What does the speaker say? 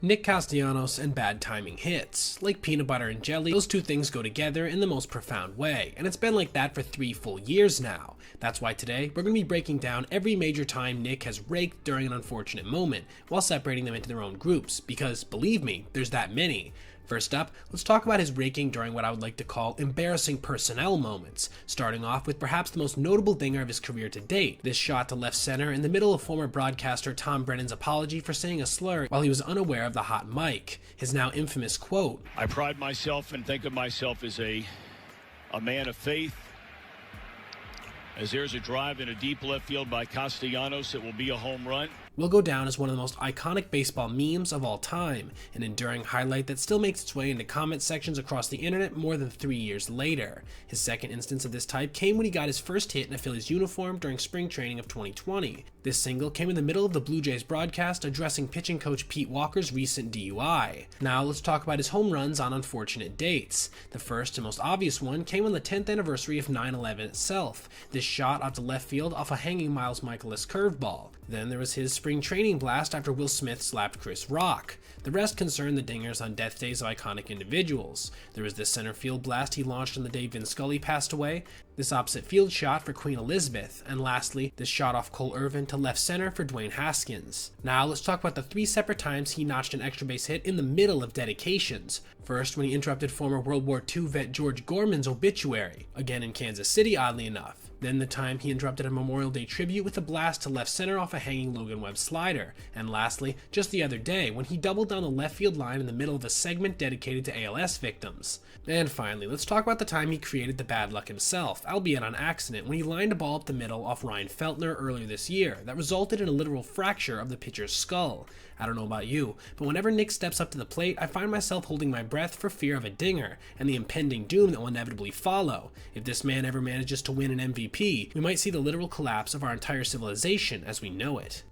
Nick Castellanos and bad timing hits. Like peanut butter and jelly, those two things go together in the most profound way, and it's been like that for 3 full years now. That's why today, we're going to be breaking down every major time Nick has raked during an unfortunate moment, while separating them into their own groups, because believe me, there's that many. First up, let's talk about his raking during what I would like to call embarrassing personnel moments, starting off with perhaps the most notable dinger of his career to date, this shot to left center in the middle of former broadcaster Tom Brennan's apology for saying a slur while he was unaware of the hot mic. His now infamous quote, "I pride myself and think of myself as a man of faith. As there's a drive in a deep left field by Castellanos, it will be a home run." will go down as one of the most iconic baseball memes of all time, an enduring highlight that still makes its way into comment sections across the internet more than 3 years later. His second instance of this type came when he got his first hit in a Phillies uniform during spring training of 2020. This single came in the middle of the Blue Jays broadcast addressing pitching coach Pete Walker's recent DUI. Now let's talk about his home runs on unfortunate dates. The first and most obvious one came on the 10th anniversary of 9/11 itself, this shot off to left field off a hanging Miles Michaelis curveball. Then there was his spring training blast after Will Smith slapped Chris Rock. The rest concerned the dingers on death days of iconic individuals. There was this center field blast he launched on the day Vin Scully passed away, this opposite field shot for Queen Elizabeth, and lastly, this shot off Cole Irvin to left center for Dwayne Haskins. Now let's talk about the 3 separate times he notched an extra base hit in the middle of dedications. First, when he interrupted former World War II vet George Gorman's obituary, again in Kansas City oddly enough. Then the time he interrupted a Memorial Day tribute with a blast to left center off a hanging Logan Webb slider. And lastly, just the other day when he doubled down the left field line in the middle of a segment dedicated to ALS victims. And finally, let's talk about the time he created the bad luck himself, albeit on accident, when he lined a ball up the middle off Ryan Feltner earlier this year that resulted in a literal fracture of the pitcher's skull. I don't know about you, but whenever Nick steps up to the plate, I find myself holding my breath for fear of a dinger and the impending doom that will inevitably follow. If this man ever manages to win an MVP, we might see the literal collapse of our entire civilization as we know it.